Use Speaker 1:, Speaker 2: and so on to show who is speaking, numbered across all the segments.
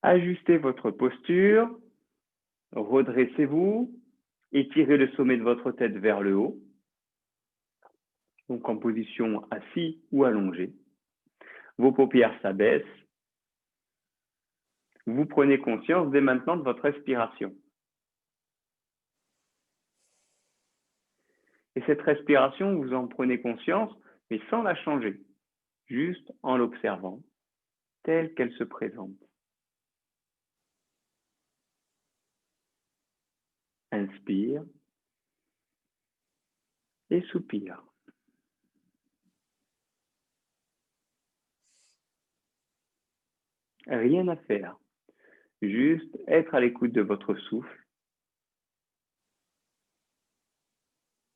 Speaker 1: Ajustez votre posture, redressez-vous, étirez le sommet de votre tête vers le haut, donc en position assis ou allongé. Vos paupières s'abaissent. Vous prenez conscience dès maintenant de votre respiration. Et cette respiration, vous en prenez conscience, mais sans la changer, juste en l'observant, telle qu'elle se présente. Inspire et soupire. Rien à faire, juste être à l'écoute de votre souffle.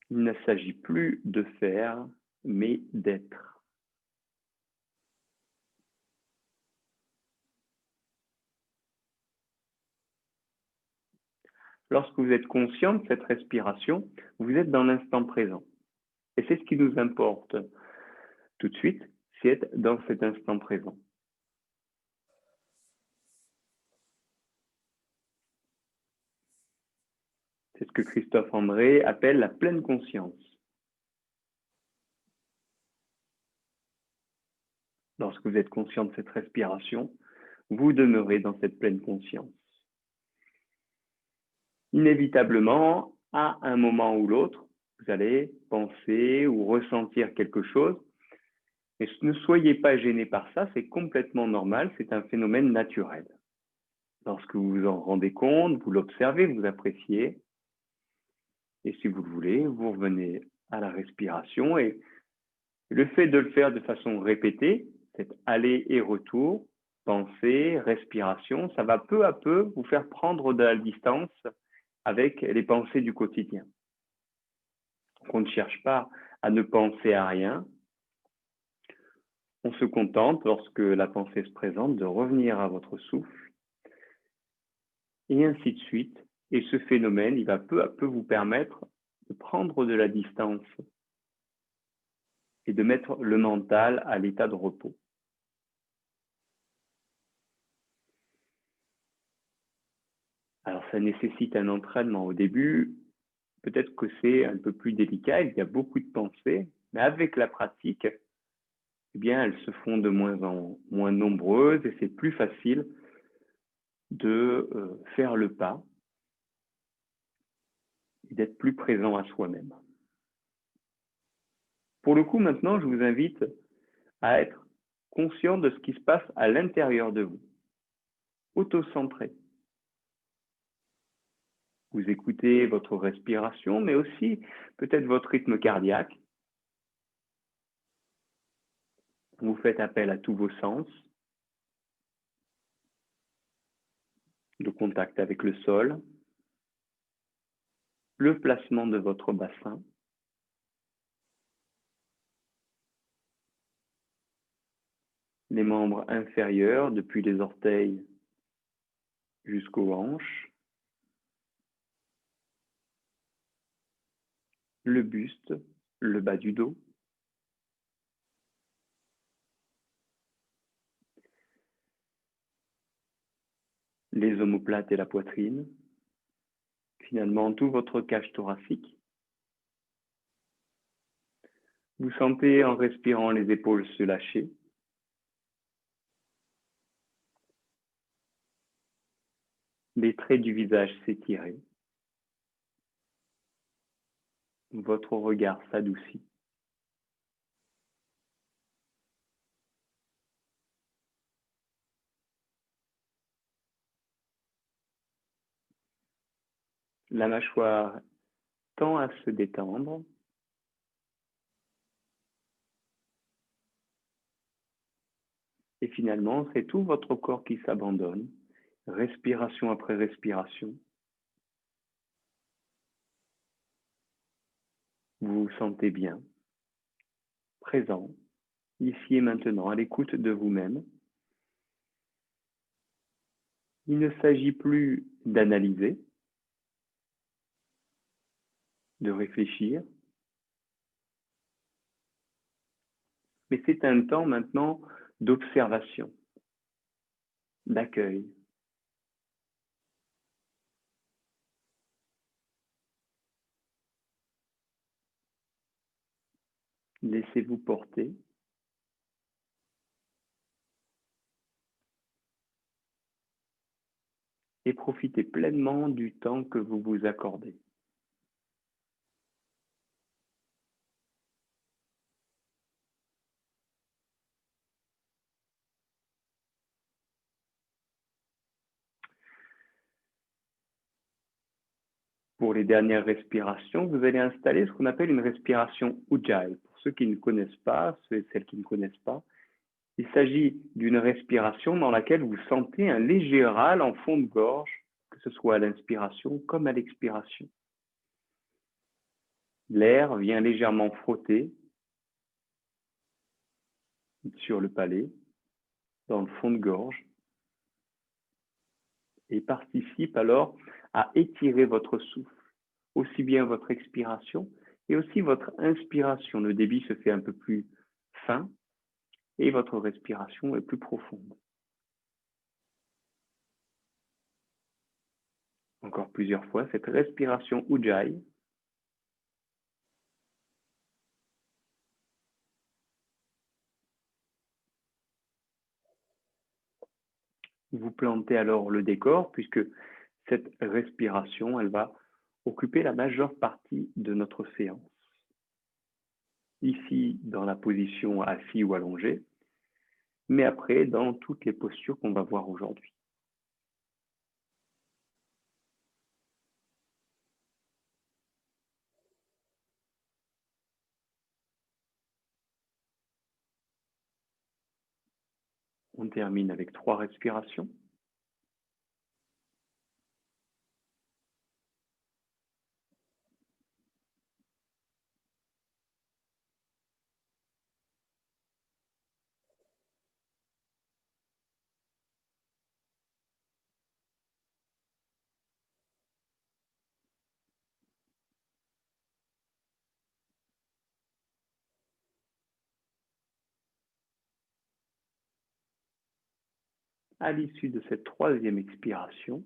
Speaker 1: Il ne s'agit plus de faire, mais d'être. Lorsque vous êtes conscient de cette respiration, vous êtes dans l'instant présent. Et c'est ce qui nous importe tout de suite, c'est être dans cet instant présent. C'est ce que Christophe André appelle la pleine conscience. Lorsque vous êtes conscient de cette respiration, vous demeurez dans cette pleine conscience. Inévitablement, à un moment ou l'autre, vous allez penser ou ressentir quelque chose. Et ne soyez pas gêné par ça, c'est complètement normal, c'est un phénomène naturel. Lorsque vous vous en rendez compte, vous l'observez, vous appréciez. Et si vous le voulez, vous revenez à la respiration. Et le fait de le faire de façon répétée, cet aller et retour, pensée, respiration, ça va peu à peu vous faire prendre de la distance avec les pensées du quotidien. Donc, on ne cherche pas à ne penser à rien. On se contente, lorsque la pensée se présente, de revenir à votre souffle, et ainsi de suite. Et ce phénomène, il va peu à peu vous permettre de prendre de la distance et de mettre le mental à l'état de repos. Alors, ça nécessite un entraînement au début. Peut-être que c'est un peu plus délicat, il y a beaucoup de pensées, mais avec la pratique, eh bien, elles se font de moins en moins nombreuses et c'est plus facile de faire le pas et d'être plus présent à soi-même. Pour le coup, maintenant, je vous invite à être conscient de ce qui se passe à l'intérieur de vous, auto-centré. Vous écoutez votre respiration, mais aussi peut-être votre rythme cardiaque. Vous faites appel à tous vos sens, le contact avec le sol, le placement de votre bassin, les membres inférieurs depuis les orteils jusqu'aux hanches, le buste, le bas du dos, les omoplates et la poitrine, finalement tout votre cage thoracique. Vous sentez en respirant les épaules se lâcher. Les traits du visage s'étirer. Votre regard s'adoucit. La mâchoire tend à se détendre. Et finalement, c'est tout votre corps qui s'abandonne, respiration après respiration. Vous vous sentez bien, présent, ici et maintenant, à l'écoute de vous-même. Il ne s'agit plus d'analyser, de réfléchir, mais c'est un temps maintenant d'observation, d'accueil, Laissez-vous porter. Et profitez pleinement du temps que vous vous accordez. Pour les dernières respirations, vous allez installer ce qu'on appelle une respiration Ujjayi. Pour ceux qui ne connaissent pas, ceux et celles qui ne connaissent pas, il s'agit d'une respiration dans laquelle vous sentez un léger râle en fond de gorge, que ce soit à l'inspiration comme à l'expiration. L'air vient légèrement frotter sur le palais, dans le fond de gorge, et participe alors à étirer votre souffle, aussi bien votre expiration et aussi votre inspiration. Le débit se fait un peu plus fin et votre respiration est plus profonde. Encore plusieurs fois, cette respiration Ujjayi. Vous plantez alors le décor puisque cette respiration, elle va occuper la majeure partie de notre séance. Ici, dans la position assis ou allongé, mais après, dans toutes les postures qu'on va voir aujourd'hui. On termine avec 3 respirations. À l'issue de cette 3e expiration,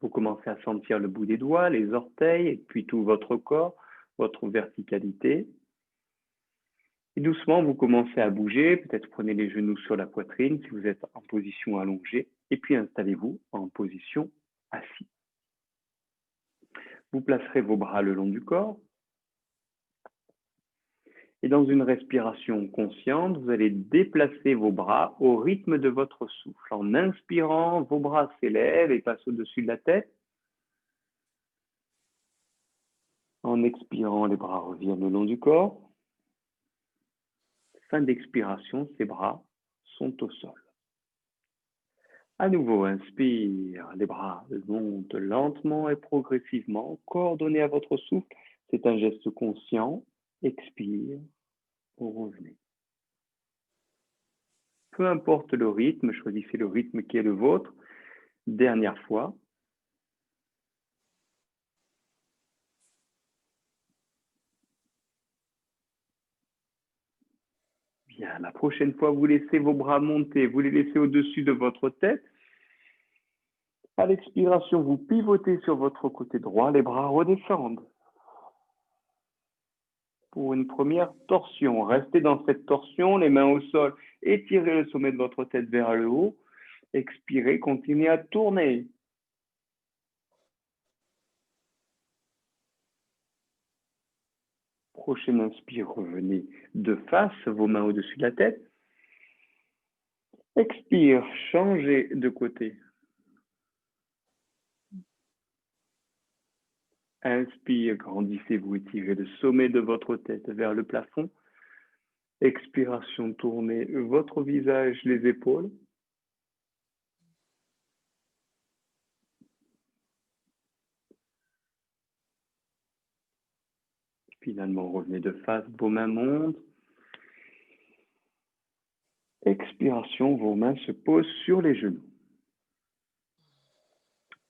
Speaker 1: vous commencez à sentir le bout des doigts, les orteils, et puis tout votre corps, votre verticalité. Et doucement, vous commencez à bouger. Peut-être prenez les genoux sur la poitrine si vous êtes en position allongée. Et puis installez-vous en position assis. Vous placerez vos bras le long du corps. Et dans une respiration consciente, vous allez déplacer vos bras au rythme de votre souffle. En inspirant, vos bras s'élèvent et passent au-dessus de la tête. En expirant, les bras reviennent le long du corps. Fin d'expiration, ces bras sont au sol. À nouveau, inspire, les bras montent lentement et progressivement, coordonnés à votre souffle. C'est un geste conscient. Expire, revenez. Peu importe le rythme, choisissez le rythme qui est le vôtre. Dernière fois. Bien, la prochaine fois, vous laissez vos bras monter, vous les laissez au-dessus de votre tête. À l'expiration, vous pivotez sur votre côté droit, les bras redescendent. Pour une première torsion, restez dans cette torsion, les mains au sol, étirez le sommet de votre tête vers le haut. Expirez, continuez à tourner. Prochaine inspire, revenez de face, vos mains au-dessus de la tête. Expire, changez de côté. Inspire, grandissez-vous, étirez le sommet de votre tête vers le plafond. Expiration, tournez votre visage, les épaules. Finalement, revenez de face, vos mains montent. Expiration, vos mains se posent sur les genoux.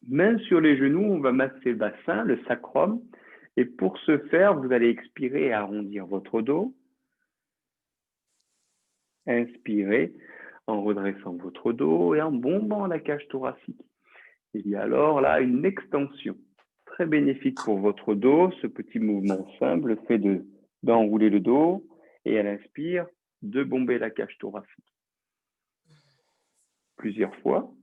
Speaker 1: Mains sur les genoux, on va masser le bassin, le sacrum. Et pour ce faire, vous allez expirer et arrondir votre dos. Inspirez en redressant votre dos et en bombant la cage thoracique. Il y a alors là une extension très bénéfique pour votre dos. Ce petit mouvement simple, le fait de d'enrouler le dos et à l'inspire, de bomber la cage thoracique. Plusieurs fois.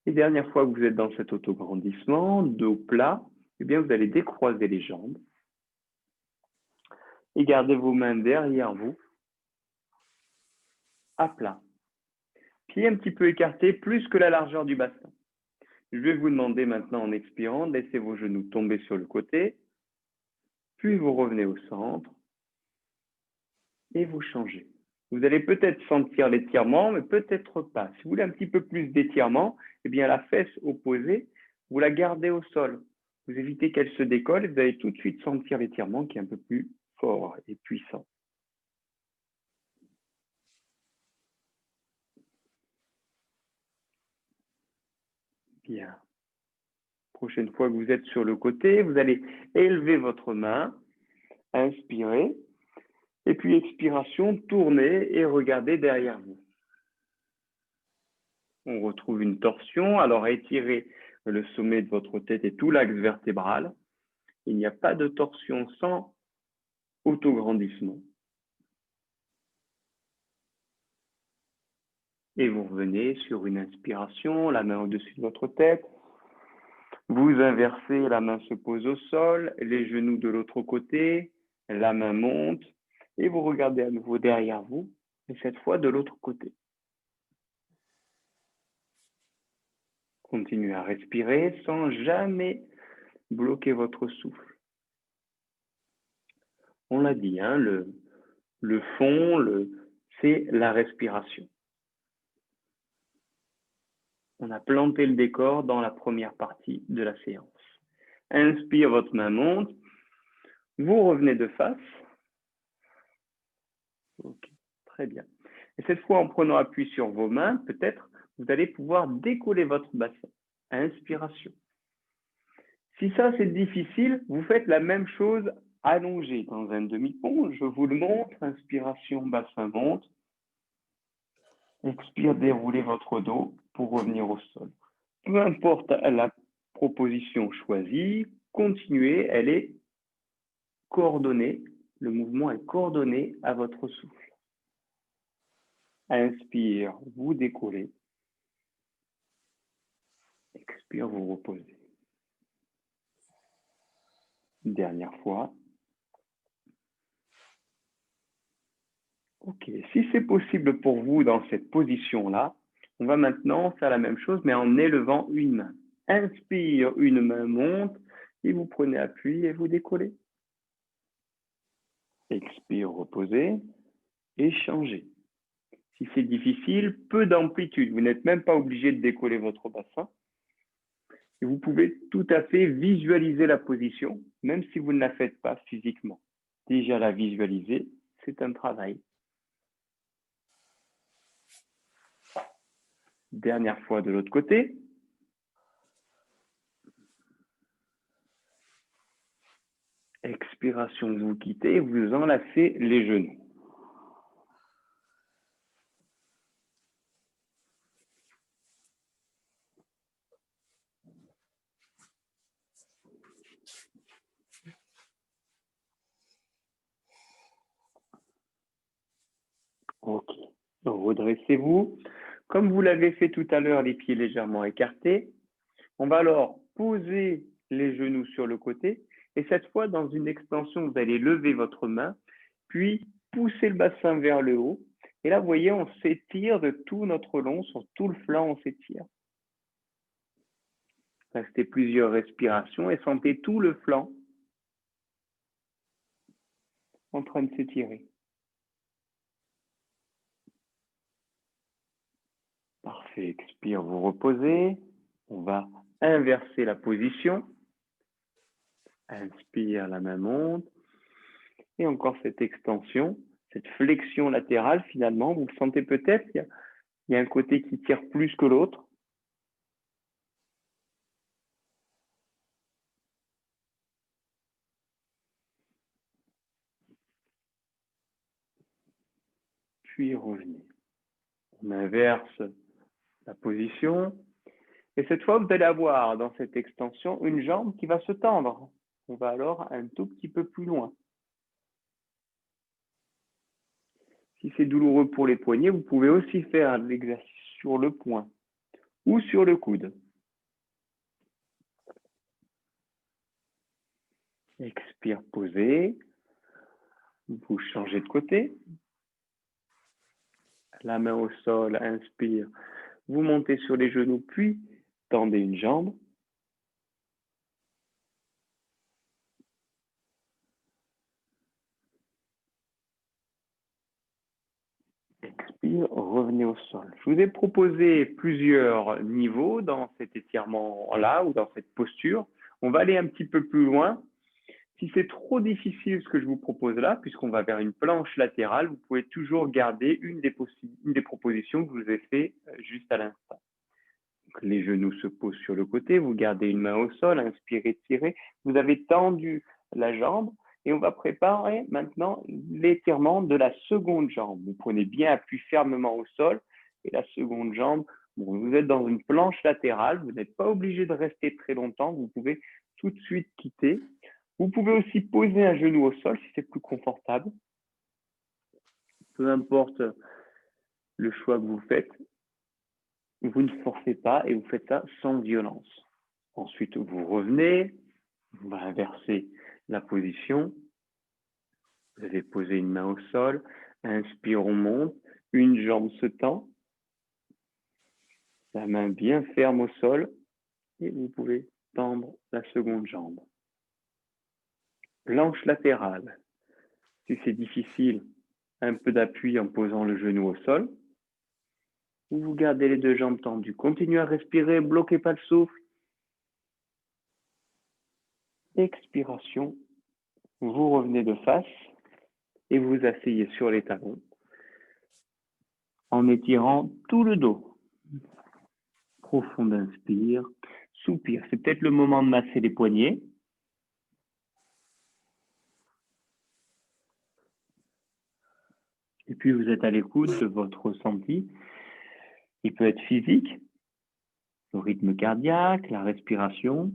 Speaker 1: Et dernière fois que vous êtes dans cet autograndissement, dos plat, eh bien, vous allez décroiser les jambes et gardez vos mains derrière vous, à plat. Pieds un petit peu écartés, plus que la largeur du bassin. Je vais vous demander maintenant en expirant, laissez vos genoux tomber sur le côté, puis vous revenez au centre et vous changez. Vous allez peut-être sentir l'étirement, mais peut-être pas. Si vous voulez un petit peu plus d'étirement, eh bien la fesse opposée, vous la gardez au sol. Vous évitez qu'elle se décolle et vous allez tout de suite sentir l'étirement qui est un peu plus fort et puissant. Bien. Prochaine fois que vous êtes sur le côté, vous allez élever votre main, inspirez, et puis expiration, tournez et regardez derrière vous. On retrouve une torsion, alors étirez le sommet de votre tête et tout l'axe vertébral. Il n'y a pas de torsion sans autograndissement. Et vous revenez sur une inspiration, la main au-dessus de votre tête. Vous inversez, la main se pose au sol, les genoux de l'autre côté, la main monte et vous regardez à nouveau derrière vous, et cette fois de l'autre côté. Continuez à respirer sans jamais bloquer votre souffle. On l'a dit, hein, le fond, c'est la respiration. On a planté le décor dans la première partie de la séance. Inspire, votre main monte. Vous revenez de face. Ok, très bien. Et cette fois, en prenant appui sur vos mains, peut-être, vous allez pouvoir décoller votre bassin. Inspiration. Si ça, c'est difficile, vous faites la même chose allongé dans un demi-pont. Je vous le montre. Inspiration, bassin monte. Expire, déroulez votre dos pour revenir au sol. Peu importe la proposition choisie, continuez, elle est coordonnée. Le mouvement est coordonné à votre souffle. Inspire, vous décollez. Expire, vous reposez. Dernière fois. Ok, si c'est possible pour vous dans cette position-là, on va maintenant faire la même chose, mais en élevant une main. Inspire, une main monte, et vous prenez appui et vous décollez. Expire, reposez, et changez. Si c'est difficile, peu d'amplitude. Vous n'êtes même pas obligé de décoller votre bassin. Et vous pouvez tout à fait visualiser la position, même si vous ne la faites pas physiquement. Déjà la visualiser, c'est un travail. Dernière fois de l'autre côté. Expiration, vous quittez, vous enlacez les genoux. Ok. Redressez-vous. Comme vous l'avez fait tout à l'heure, les pieds légèrement écartés. On va alors poser les genoux sur le côté. Et cette fois, dans une extension, vous allez lever votre main, puis pousser le bassin vers le haut. Et là, vous voyez, on s'étire de tout notre long, sur tout le flanc, on s'étire. Restez plusieurs respirations et sentez tout le flanc en train de s'étirer. Parfait, expire, vous reposez. On va inverser la position. Inspire, la main monte. Et encore cette extension, cette flexion latérale finalement. Vous le sentez peut-être, il y a un côté qui tire plus que l'autre. Puis revenez. On inverse la position. Et cette fois, vous allez avoir dans cette extension une jambe qui va se tendre. On va alors un tout petit peu plus loin. Si c'est douloureux pour les poignets, vous pouvez aussi faire l'exercice sur le poing ou sur le coude. Expire, posez. Vous changez de côté. La main au sol, inspire. Vous montez sur les genoux, puis tendez une jambe. Expire, revenez au sol. Je vous ai proposé plusieurs niveaux dans cet étirement-là ou dans cette posture. On va aller un petit peu plus loin. Si c'est trop difficile ce que je vous propose là, puisqu'on va vers une planche latérale, vous pouvez toujours garder une des propositions que je vous ai fait juste à l'instant. Les genoux se posent sur le côté, vous gardez une main au sol, inspirez, tirez. Vous avez tendu la jambe et on va préparer maintenant l'étirement de la seconde jambe. Vous prenez bien appui fermement au sol et la seconde jambe, bon, vous êtes dans une planche latérale, vous n'êtes pas obligé de rester très longtemps, vous pouvez tout de suite quitter. Vous pouvez aussi poser un genou au sol si c'est plus confortable. Peu importe le choix que vous faites, vous ne forcez pas et vous faites ça sans violence. Ensuite, vous revenez, vous va inverser la position. Vous avez posé une main au sol, inspire, on monte, une jambe se tend, la main bien ferme au sol et vous pouvez tendre la seconde jambe. Planche latérale. Si c'est difficile, un peu d'appui en posant le genou au sol. Vous gardez les deux jambes tendues. Continuez à respirer, bloquez pas le souffle. Expiration. Vous revenez de face et vous asseyez sur les talons en étirant tout le dos. Profond inspire, soupir. C'est peut-être le moment de masser les poignets. Et puis vous êtes à l'écoute de votre ressenti. Il peut être physique, le rythme cardiaque, la respiration,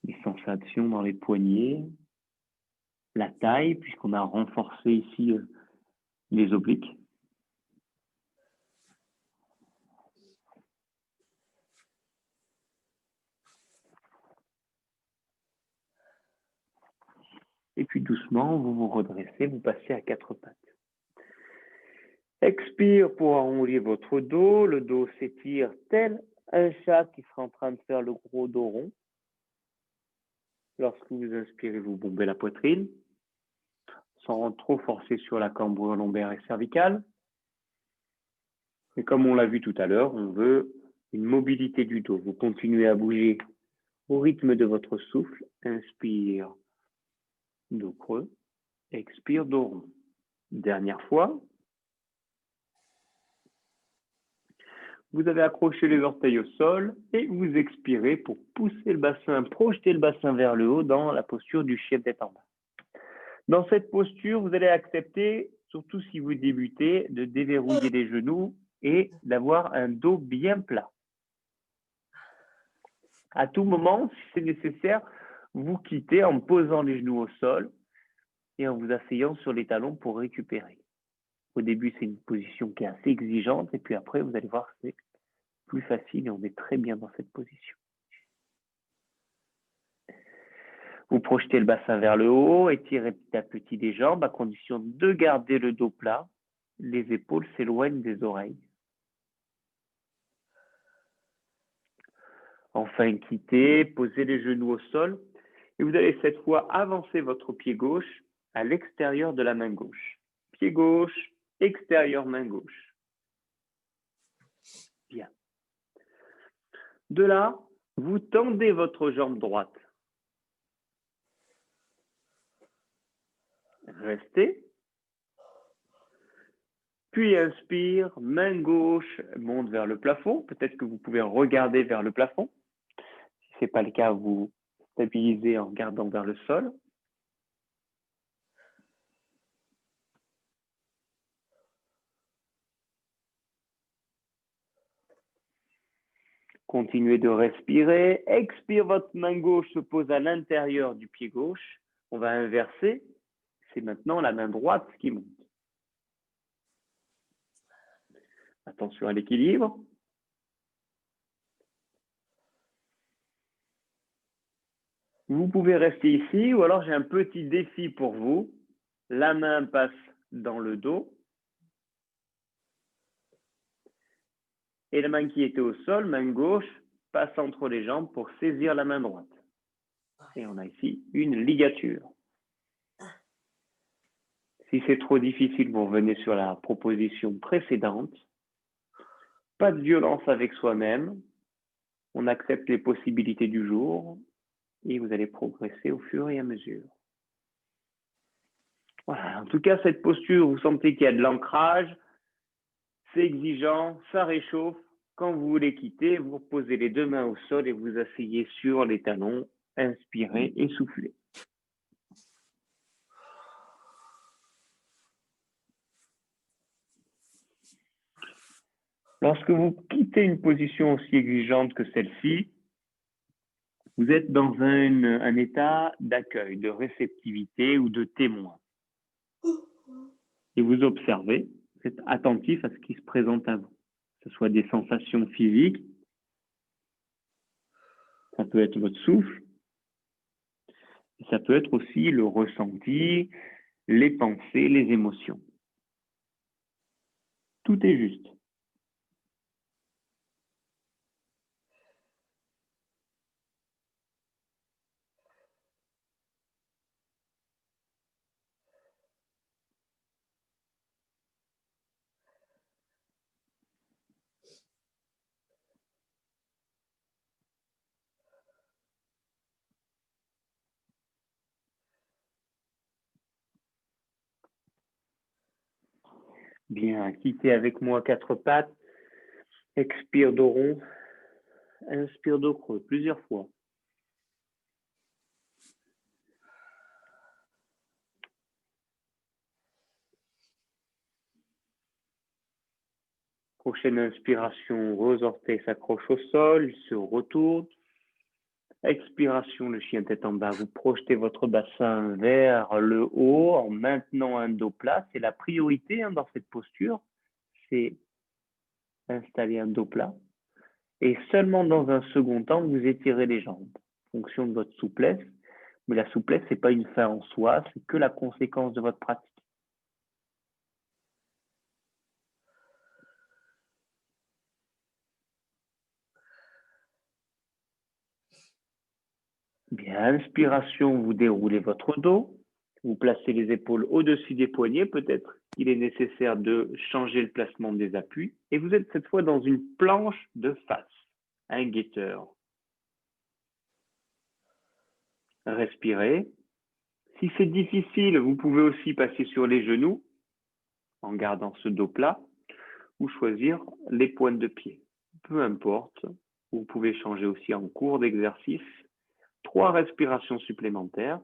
Speaker 1: les sensations dans les poignets, la taille, puisqu'on a renforcé ici les obliques. Et puis doucement, vous vous redressez, vous passez à quatre pattes. Expire pour arrondir votre dos. Le dos s'étire tel un chat qui sera en train de faire le gros dos rond. Lorsque vous inspirez, vous bombez la poitrine, sans trop forcer sur la cambrure lombaire et cervicale. Et comme on l'a vu tout à l'heure, on veut une mobilité du dos. Vous continuez à bouger au rythme de votre souffle. Inspire, dos creux. Expire, dos rond. Dernière fois. Vous avez accroché les orteils au sol et vous expirez pour pousser le bassin, projeter le bassin vers le haut dans la posture du chien tête en bas. Dans cette posture, vous allez accepter, surtout si vous débutez, de déverrouiller les genoux et d'avoir un dos bien plat. À tout moment, si c'est nécessaire, vous quittez en posant les genoux au sol et en vous asseyant sur les talons pour récupérer. Au début, c'est une position qui est assez exigeante et puis après, vous allez voir, c'est plus facile et on est très bien dans cette position. Vous projetez le bassin vers le haut, étirez petit à petit les jambes à condition de garder le dos plat. Les épaules s'éloignent des oreilles. Enfin, quittez, posez les genoux au sol et vous allez cette fois avancer votre pied gauche à l'extérieur de la main gauche. Pied gauche, extérieur main gauche. Bien. De là, vous tendez votre jambe droite. Restez. Puis inspire, main gauche monte vers le plafond. Peut-être que vous pouvez regarder vers le plafond. Si ce n'est pas le cas, vous stabilisez en regardant vers le sol. Continuez de respirer. Expire, votre main gauche se pose à l'intérieur du pied gauche. On va inverser. C'est maintenant la main droite qui monte. Attention à l'équilibre. Vous pouvez rester ici ou alors j'ai un petit défi pour vous. La main passe dans le dos. Et la main qui était au sol, main gauche, passe entre les jambes pour saisir la main droite. Et on a ici une ligature. Si c'est trop difficile, vous revenez sur la proposition précédente. Pas de violence avec soi-même. On accepte les possibilités du jour et vous allez progresser au fur et à mesure. Voilà. En tout cas, cette posture, vous sentez qu'il y a de l'ancrage. C'est exigeant, ça réchauffe. Quand vous voulez quitter, vous posez les deux mains au sol et vous asseyez sur les talons. Inspirez et soufflez. Lorsque vous quittez une position aussi exigeante que celle-ci, vous êtes dans un état d'accueil, de réceptivité ou de témoin. Et vous observez, vous êtes attentif à ce qui se présente à vous. Que ce soit des sensations physiques, ça peut être votre souffle, ça peut être aussi le ressenti, les pensées, les émotions. Tout est juste. Bien, quittez avec moi quatre pattes. Expire dos rond. Inspire dos creux plusieurs fois. Prochaine inspiration, vos orteils s'accrochent au sol, ils se retournent. Expiration, le chien tête en bas. Vous projetez votre bassin vers le haut en maintenant un dos plat. C'est la priorité dans cette posture. C'est installer un dos plat. Et seulement dans un second temps, vous étirez les jambes en fonction de votre souplesse. Mais la souplesse, ce n'est pas une fin en soi, c'est que la conséquence de votre pratique. Bien, inspiration, vous déroulez votre dos. Vous placez les épaules au-dessus des poignets. Peut-être qu'il est nécessaire de changer le placement des appuis. Et vous êtes cette fois dans une planche de face, un guetteur. Respirez. Si c'est difficile, vous pouvez aussi passer sur les genoux en gardant ce dos plat ou choisir les pointes de pied. Peu importe, vous pouvez changer aussi en cours d'exercice. 3 respirations supplémentaires.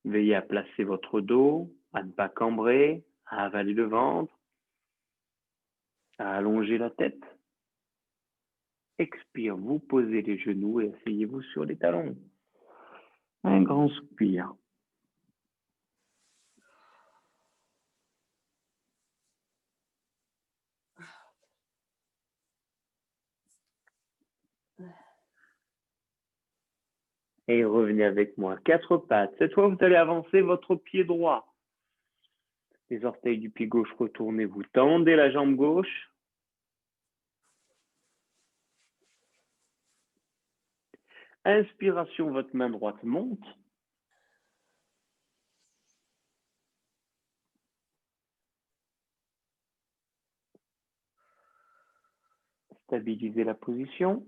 Speaker 1: Veillez à placer votre dos, à ne pas cambrer, à avaler le ventre, à allonger la tête. Expire, vous posez les genoux et asseyez-vous sur les talons. Un grand soupir. Et revenez avec moi. 4 pattes. Cette fois, vous allez avancer votre pied droit. Les orteils du pied gauche retournés. Vous tendez la jambe gauche. Inspiration, votre main droite monte. Stabilisez la position.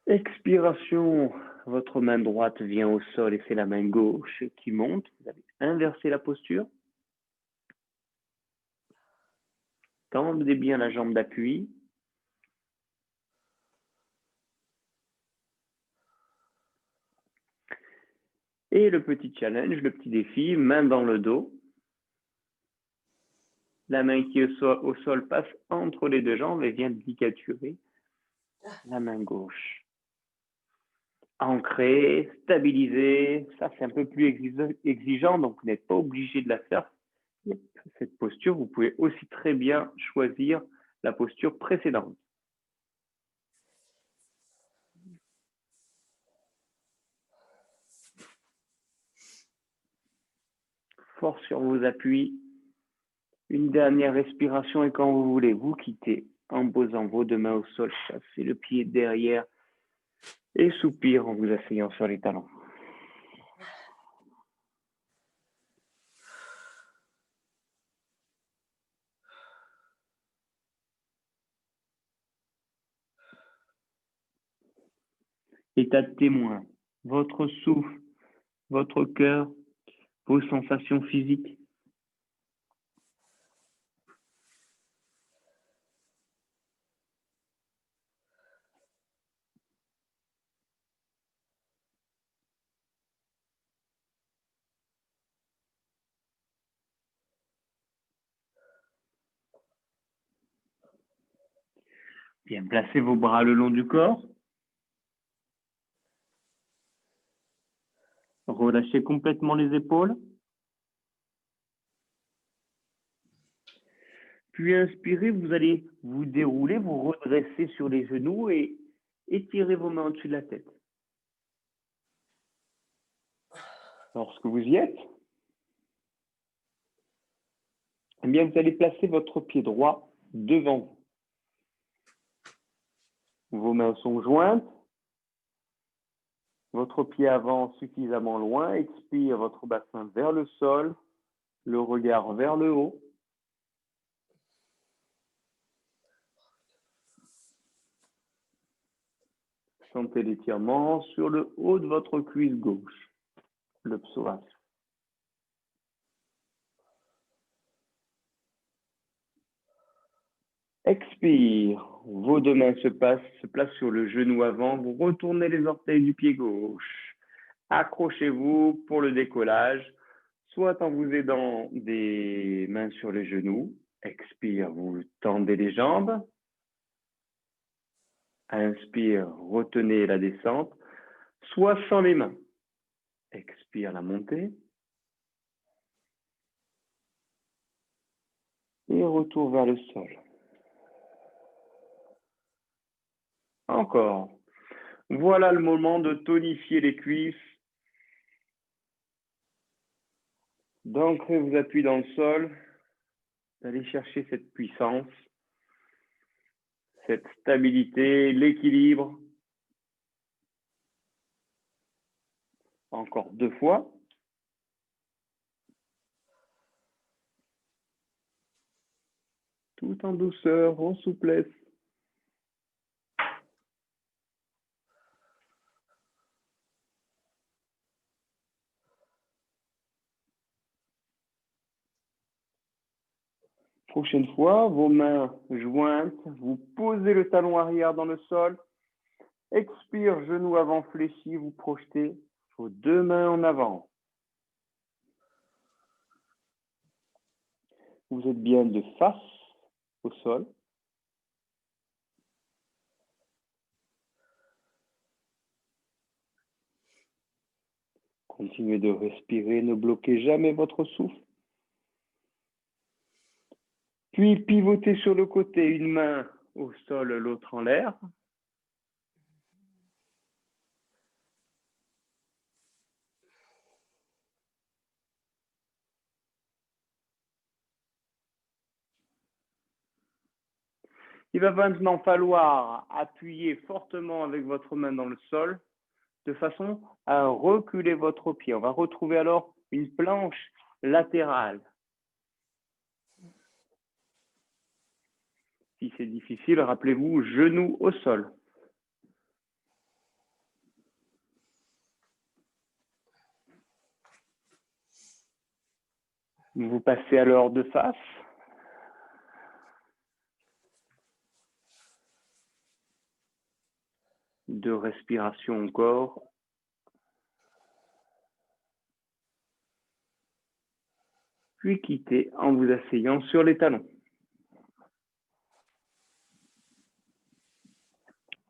Speaker 1: Expiration, votre main droite vient au sol et c'est la main gauche qui monte. Vous allez inverser la posture. Tendez bien la jambe d'appui. Et le petit challenge, le petit défi, main dans le dos. La main qui est au sol passe entre les deux jambes et vient digaturer la main gauche. Ancré, stabilisé, ça c'est un peu plus exigeant, donc vous n'êtes pas obligé de la faire. Cette posture, vous pouvez aussi très bien choisir la posture précédente. Force sur vos appuis. Une dernière respiration et quand vous voulez, vous quittez en posant vos deux mains au sol, chassez le pied derrière et soupire en vous asseyant sur les talons. État de témoin, votre souffle, votre cœur, vos sensations physiques. Bien, placez vos bras le long du corps. Relâchez complètement les épaules. Puis inspirez, vous allez vous dérouler, vous redresser sur les genoux et étirez vos mains au-dessus de la tête. Lorsque vous y êtes, eh bien, vous allez placer votre pied droit devant vous. Vos mains sont jointes. Votre pied avance suffisamment loin. Expire votre bassin vers le sol, le regard vers le haut. Sentez l'étirement sur le haut de votre cuisse gauche, le psoas. Expire, vos deux mains se placent sur le genou avant, vous retournez les orteils du pied gauche. Accrochez-vous pour le décollage, soit en vous aidant des mains sur les genoux. Expire, vous tendez les jambes. Inspire, retenez la descente, soit sans les mains. Expire la montée. Et retour vers le sol. Encore. Voilà le moment de tonifier les cuisses, d'ancrer vos appuis dans le sol, d'aller chercher cette puissance, cette stabilité, l'équilibre. Encore 2 fois. Tout en douceur, en souplesse. Prochaine fois, vos mains jointes, vous posez le talon arrière dans le sol. Expire, genou avant fléchi, vous projetez vos deux mains en avant. Vous êtes bien de face au sol. Continuez de respirer, ne bloquez jamais votre souffle. Puis pivotez sur le côté, une main au sol, l'autre en l'air. Il va maintenant falloir appuyer fortement avec votre main dans le sol de façon à reculer votre pied. On va retrouver alors une planche latérale. Si c'est difficile, rappelez-vous, genou au sol. Vous passez alors de face. De respiration encore. puis quittez en vous asseyant sur les talons.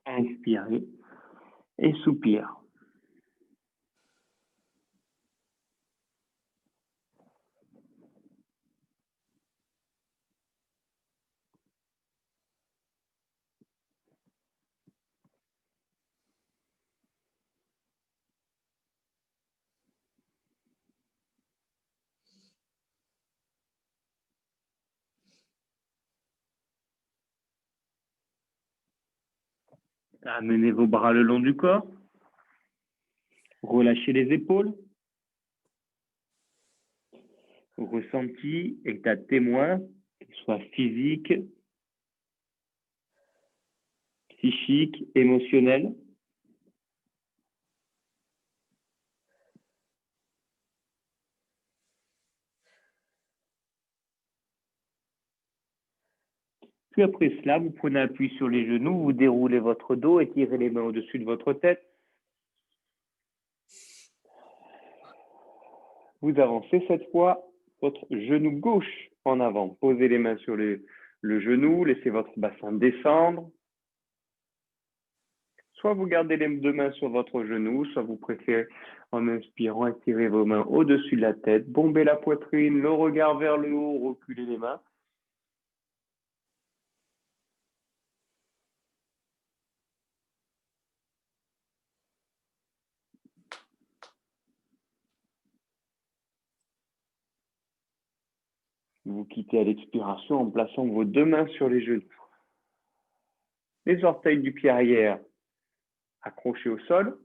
Speaker 1: Inspirez et soupire. Amenez vos bras le long du corps. Relâchez les épaules. Ressenti, état témoin, qu'il soit physique, psychique, émotionnel. Puis après cela, vous prenez appui sur les genoux, vous déroulez votre dos, étirez les mains au-dessus de votre tête. Vous avancez cette fois votre genou gauche en avant. Posez les mains sur le genou, laissez votre bassin descendre. Soit vous gardez les deux mains sur votre genou, soit vous préférez, en inspirant, étirer vos mains au-dessus de la tête, bomber la poitrine, le regard vers le haut, reculer les mains. Vous quittez à l'expiration en plaçant vos deux mains sur les genoux. Les orteils du pied arrière accrochés au sol.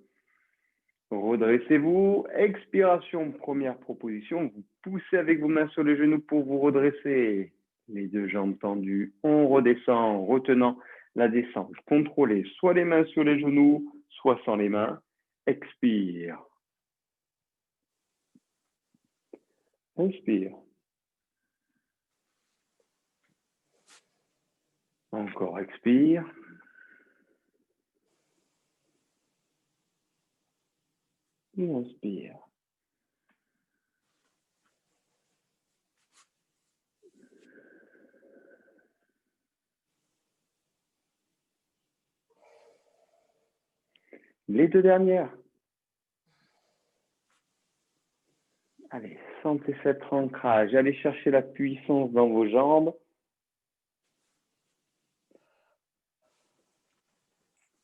Speaker 1: Redressez-vous. Expiration, première proposition. Vous poussez avec vos mains sur les genoux pour vous redresser. Les deux jambes tendues. On redescend, retenant la descente. Contrôlez soit les mains sur les genoux, soit sans les mains. Expire. Inspire. Encore expire. Et inspire. Les deux dernières. Allez, sentez cet ancrage. Allez chercher la puissance dans vos jambes.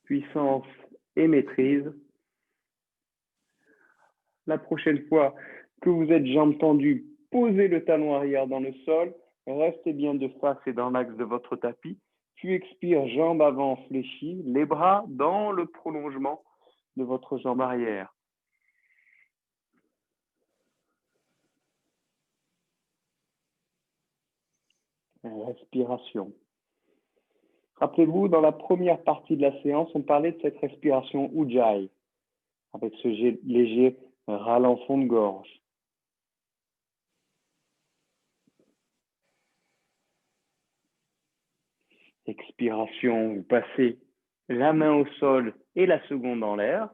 Speaker 1: Puissance et maîtrise. La prochaine fois que vous êtes jambes tendues, posez le talon arrière dans le sol. Restez bien de face et dans l'axe de votre tapis. Puis expire, jambes avant fléchies, les bras dans le prolongement de votre jambe arrière. Respiration. Rappelez-vous, dans la première partie de la séance, on parlait de cette respiration Ujjayi, avec ce léger râle en fond de gorge. Expiration, vous passez la main au sol et la seconde en l'air.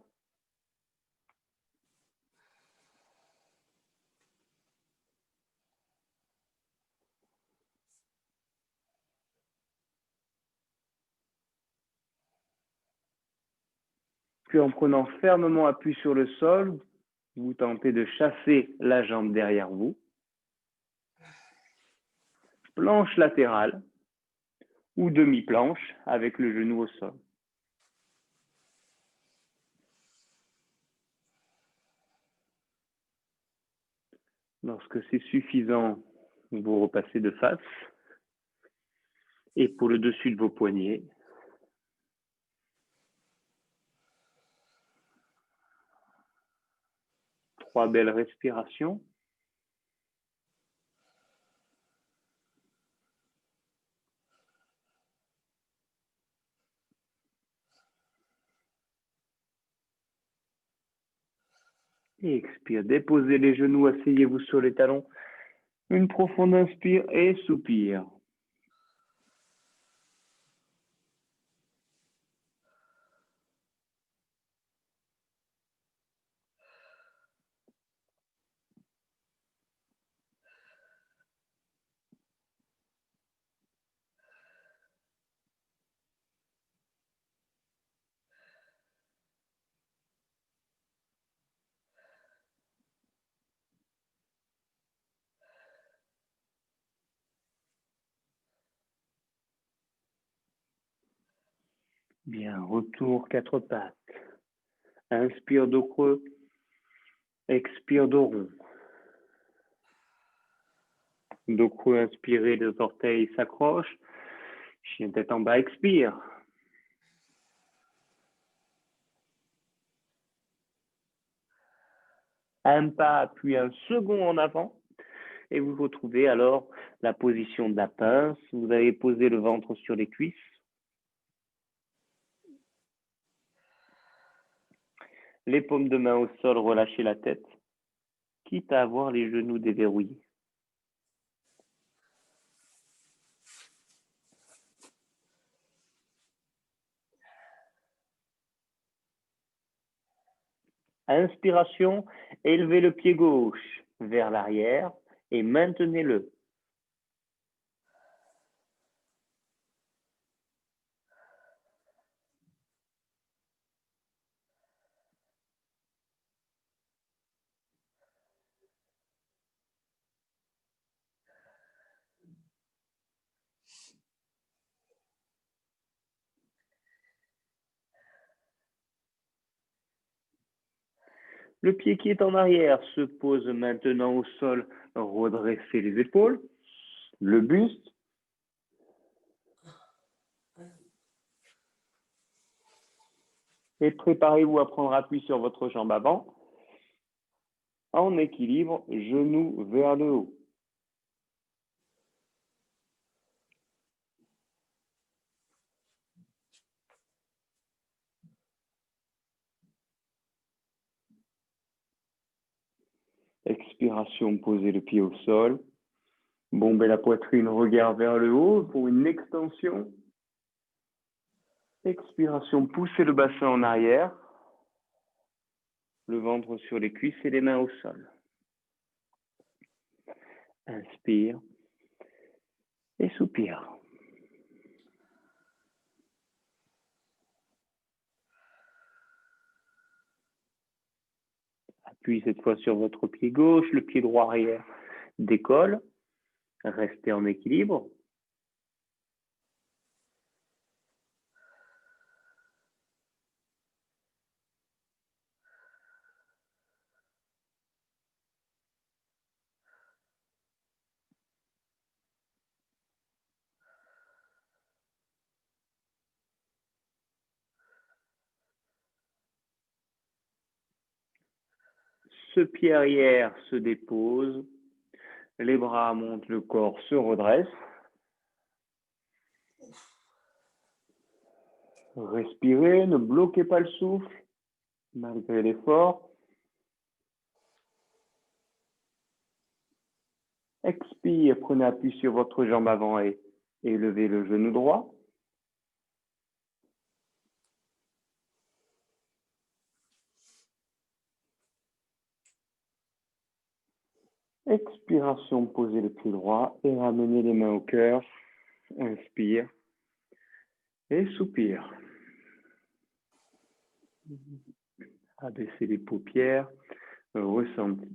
Speaker 1: Puis en prenant fermement appui sur le sol, vous tentez de chasser la jambe derrière vous. Planche latérale ou demi-planche avec le genou au sol. Lorsque c'est suffisant, vous repassez de face et pour le dessus de vos poignets. Trois belles respirations. Et expire. Déposez les genoux, asseyez-vous sur les talons. Une profonde inspire et soupire. Bien, retour quatre pattes. Inspire dos creux. Expire dos rond. Dos creux, inspirez, les orteils s'accrochent. Chien tête en bas, expire. Un pas, puis un second en avant. Et vous retrouvez alors la position de la pince. Vous avez posé le ventre sur les cuisses. Les paumes de main au sol, relâchez la tête, quitte à avoir les genoux déverrouillés. Inspiration, élevez le pied gauche vers l'arrière et maintenez-le. Le pied qui est en arrière se pose maintenant au sol. Redressez les épaules, le buste. Et préparez-vous à prendre appui sur votre jambe avant. En équilibre, genoux vers le haut. Expiration, posez le pied au sol. Bombez la poitrine, regard vers le haut pour une extension. Expiration, poussez le bassin en arrière. Le ventre sur les cuisses et les mains au sol. Inspire et soupire. Appuyez cette fois sur votre pied gauche, le pied droit arrière décolle. Restez en équilibre. Ce pied arrière se dépose. Les bras montent, le corps se redresse. Respirez, ne bloquez pas le souffle malgré l'effort. Expire, prenez appui sur votre jambe avant et élevez le genou droit. Expiration, posez le pied droit et ramenez les mains au cœur. Inspire et soupire. Abaissez les paupières, ressentez.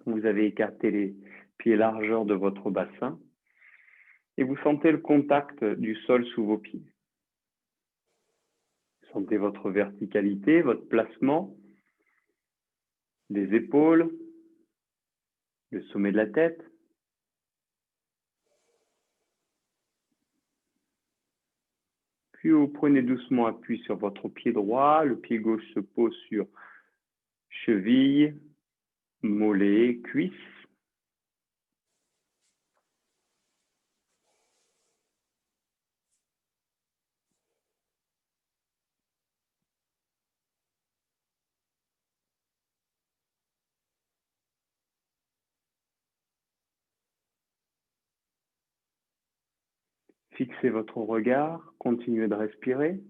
Speaker 1: Vous avez écarté les pieds largeur de votre bassin et vous sentez le contact du sol sous vos pieds. Sentez votre verticalité, votre placement, les épaules, le sommet de la tête. Puis vous prenez doucement appui sur votre pied droit, le pied gauche se pose sur cheville, mollet, cuisse. Fixez votre regard, continuez de respirer.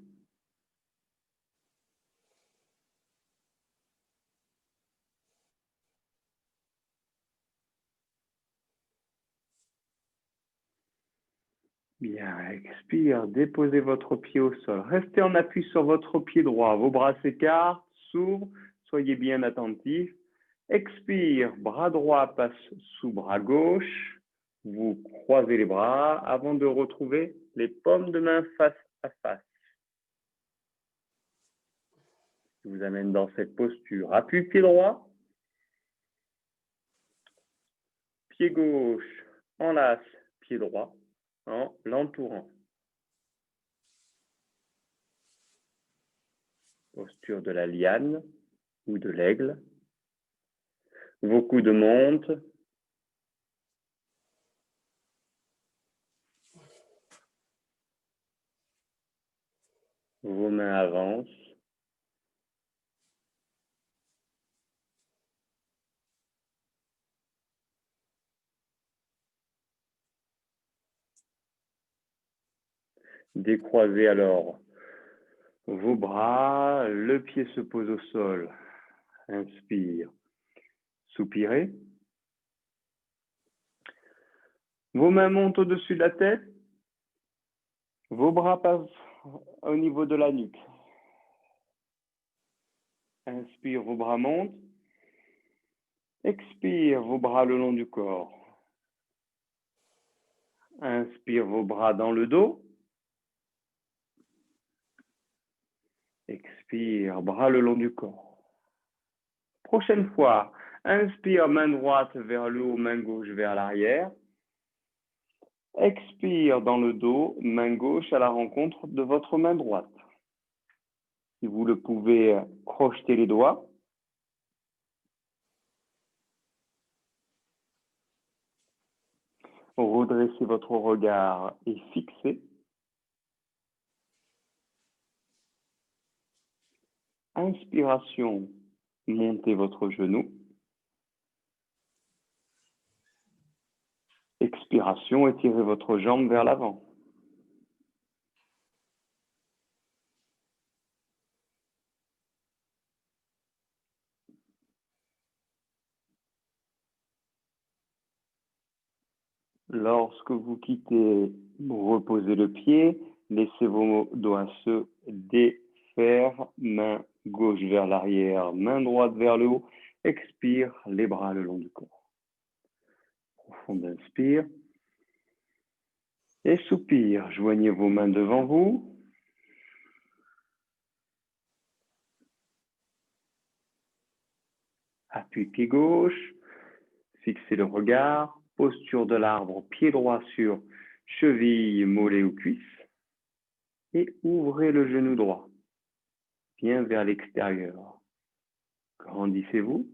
Speaker 1: Bien, expire, déposez votre pied au sol. Restez en appui sur votre pied droit. Vos bras s'écartent, s'ouvrent, soyez bien attentifs. Expire, bras droit passe sous bras gauche. Vous croisez les bras avant de retrouver les paumes de main face à face. Je vous amène dans cette posture. Appui pied droit. Pied gauche, enlace, pied droit, en l'entourant. Posture de la liane ou de l'aigle. Vos coudes montent. Vos mains avancent. Décroisez alors vos bras, le pied se pose au sol. Inspire, soupirez. Vos mains montent au-dessus de la tête. Vos bras passent au niveau de la nuque. Inspire, vos bras montent. Expire, vos bras le long du corps. Inspire, vos bras dans le dos. Expire, bras le long du corps. Prochaine fois, inspire, main droite vers le haut, main gauche vers l'arrière. Expire dans le dos, main gauche à la rencontre de votre main droite. Si vous le pouvez, crochetez les doigts. Redressez votre regard et fixez. Inspiration, montez votre genou. Expiration, étirez votre jambe vers l'avant. Lorsque vous quittez, reposez le pied, laissez vos doigts se défaire, main gauche vers l'arrière, main droite vers le haut. Expire, les bras le long du corps. Profond inspire. Et soupire, joignez vos mains devant vous. Appui pied gauche, fixez le regard, posture de l'arbre, pied droit sur cheville, mollet ou cuisse. Et ouvrez le genou droit, bien vers l'extérieur. Grandissez-vous.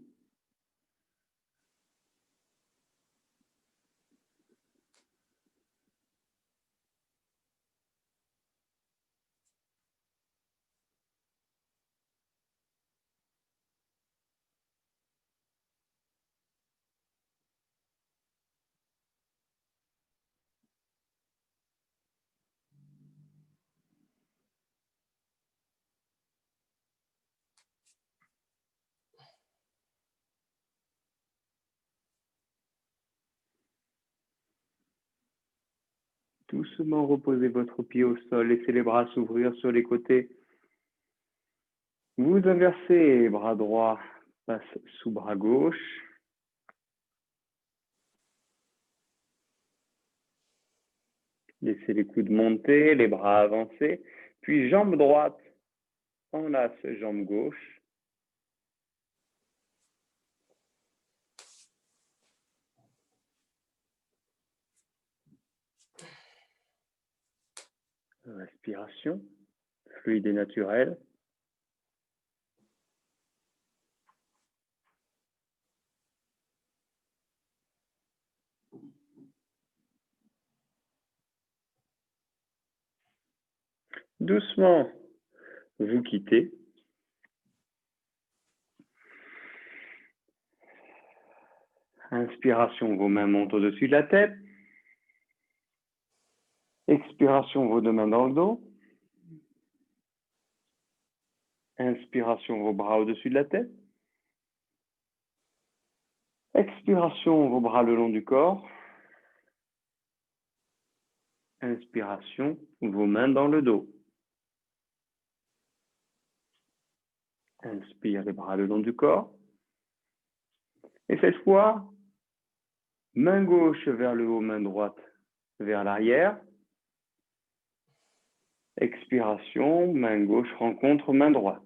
Speaker 1: Doucement reposez votre pied au sol, laissez les bras s'ouvrir sur les côtés. Vous inversez, bras droit passe sous bras gauche. Laissez les coudes monter, les bras avancer. Puis jambe droite, enlace jambe gauche. Respiration, fluide et naturelle. Doucement, vous quittez. Inspiration, vos mains montent au-dessus de la tête. Expiration, vos deux mains dans le dos. Inspiration, vos bras au-dessus de la tête. Expiration, vos bras le long du corps. Inspiration, vos mains dans le dos. Inspire, les bras le long du corps. Et cette fois, main gauche vers le haut, main droite vers l'arrière. Expiration, main gauche rencontre main droite.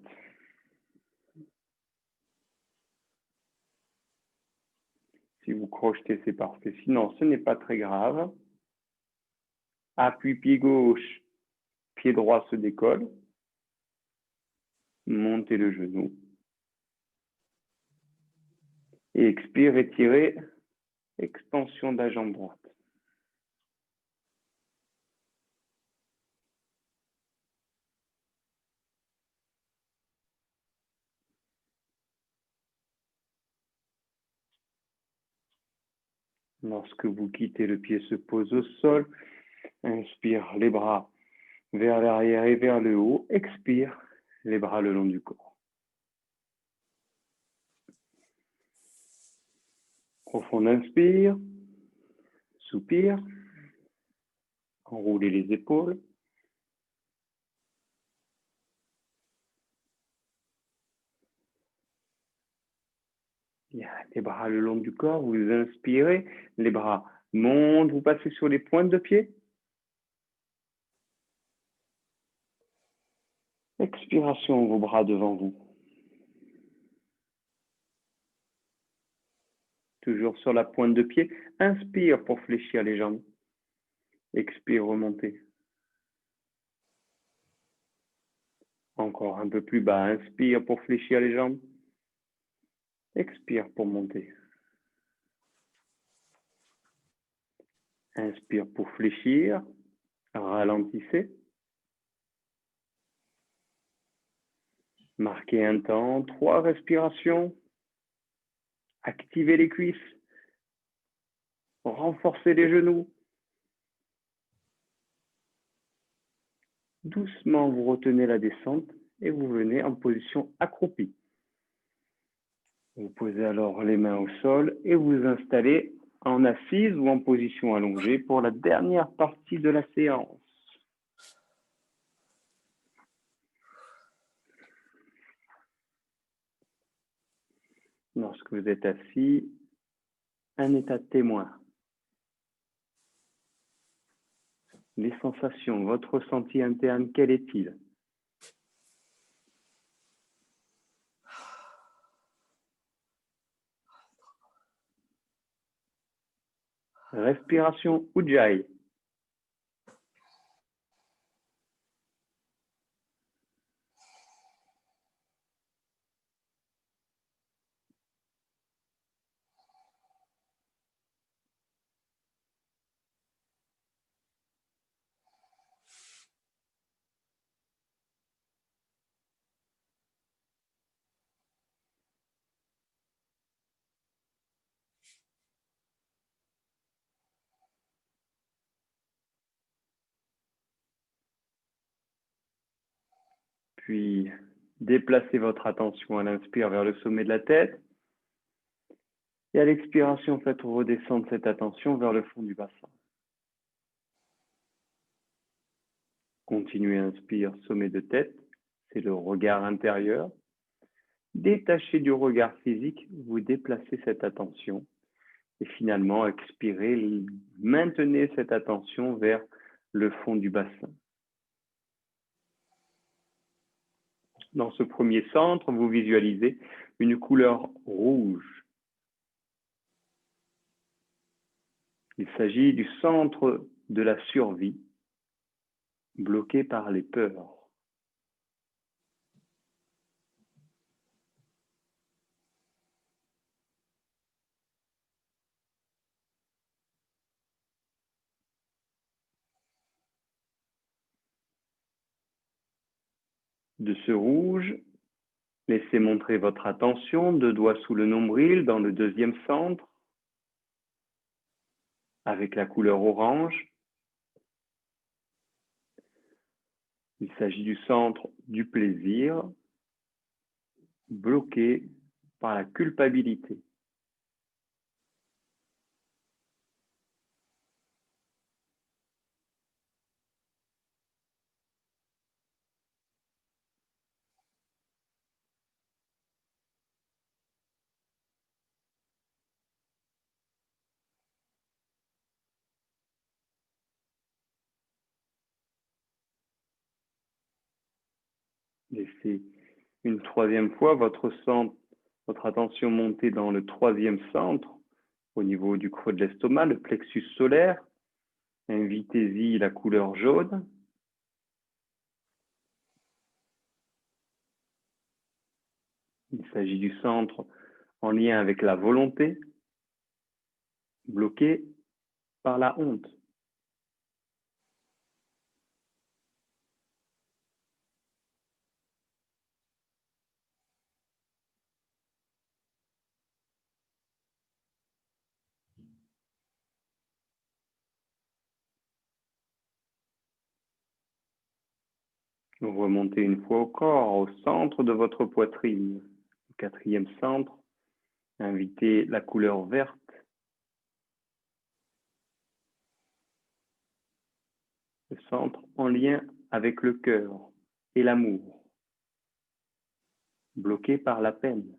Speaker 1: Si vous crochetez, c'est parfait. Sinon, ce n'est pas très grave. Appui pied gauche, pied droit se décolle. Montez le genou. Et expire, étirez, extension de la jambe droite. Lorsque vous quittez, le pied se pose au sol. Inspire, les bras vers l'arrière et vers le haut. Expire, les bras le long du corps. Profond inspire, soupire, enroulez les épaules. Les bras le long du corps, vous inspirez, les bras montent, vous passez sur les pointes de pied. Expiration, vos bras devant vous. Toujours sur la pointe de pied. Inspire pour fléchir les jambes. Expire, remontez. Encore un peu plus bas. Inspire pour fléchir les jambes. Expire pour monter. Inspire pour fléchir. Ralentissez. Marquez un temps. 3 respirations. Activez les cuisses. Renforcez les genoux. Doucement, vous retenez la descente et vous venez en position accroupie. Vous posez alors les mains au sol et vous installez en assise ou en position allongée pour la dernière partie de la séance. Lorsque vous êtes assis, un état de témoin. Les sensations, votre ressenti interne, quel est-il? Respiration Ujjayi. Puis, déplacez votre attention à l'inspire vers le sommet de la tête. Et à l'expiration, faites redescendre cette attention vers le fond du bassin. Continuez, inspire, sommet de tête. C'est le regard intérieur. Détachez du regard physique, vous déplacez cette attention. Et finalement, expirez, maintenez cette attention vers le fond du bassin. Dans ce premier centre, vous visualisez une couleur rouge. Il s'agit du centre de la survie, bloqué par les peurs. De ce rouge, laissez montrer votre attention, 2 doigts sous le nombril, dans le deuxième centre, avec la couleur orange. Il s'agit du centre du plaisir, bloqué par la culpabilité. Laissez une troisième fois votre attention monter dans le troisième centre, au niveau du creux de l'estomac, le plexus solaire. Invitez-y la couleur jaune. Il s'agit du centre en lien avec la volonté, bloqué par la honte. Vous remontez une fois au corps, au centre de votre poitrine. Le quatrième centre, invitez la couleur verte. Le centre en lien avec le cœur et l'amour, bloqué par la peine.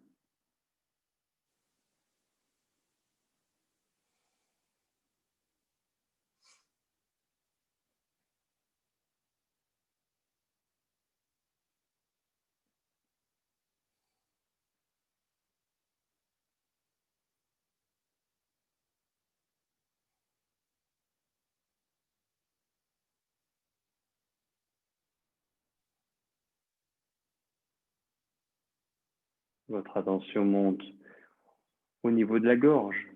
Speaker 1: Votre attention monte au niveau de la gorge.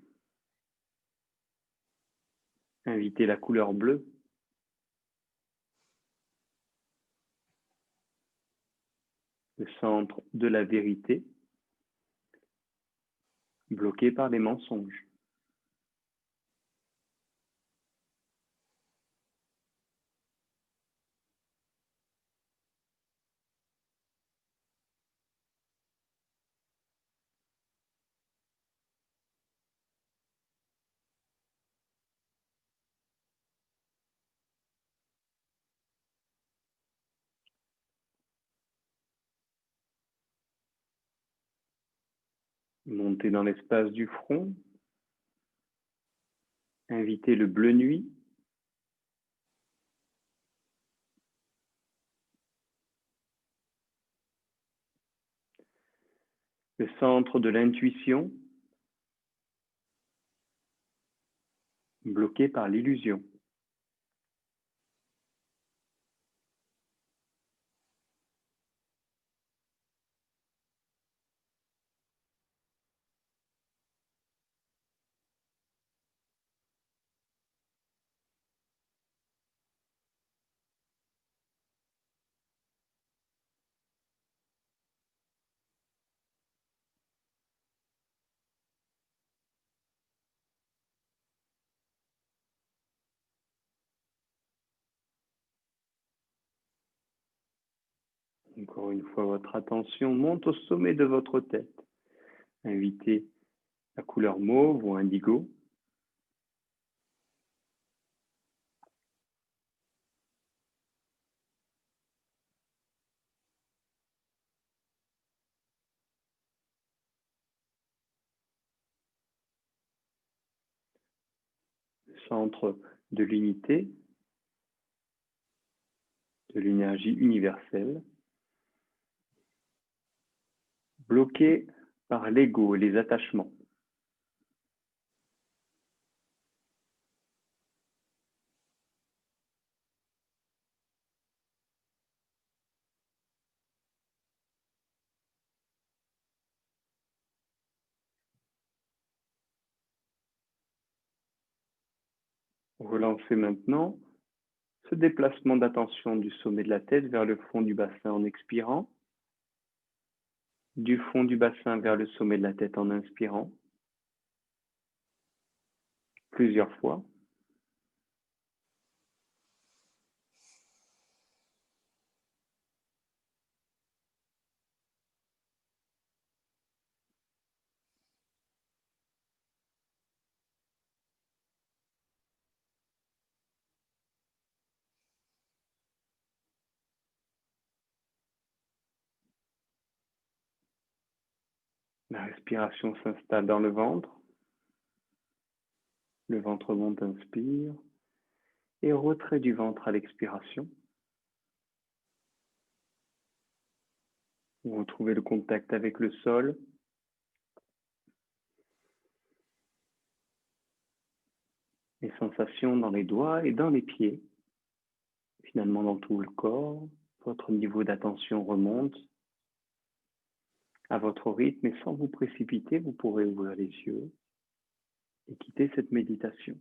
Speaker 1: Invitez la couleur bleue. Le centre de la vérité, bloqué par les mensonges. Montez dans l'espace du front. Invitez le bleu nuit. Le centre de l'intuition, bloqué par l'illusion. Encore une fois, votre attention monte au sommet de votre tête. Invitez la couleur mauve ou indigo. Le centre de l'unité, de l'énergie universelle, bloqué par l'ego et les attachements. Relancez maintenant ce déplacement d'attention du sommet de la tête vers le fond du bassin en expirant, du fond du bassin vers le sommet de la tête en inspirant, plusieurs fois. La respiration s'installe dans le ventre monte, inspire, et retrait du ventre à l'expiration. Vous retrouvez le contact avec le sol. Les sensations dans les doigts et dans les pieds. Finalement, dans tout le corps, votre niveau d'attention remonte à votre rythme et sans vous précipiter, vous pourrez ouvrir les yeux et quitter cette méditation.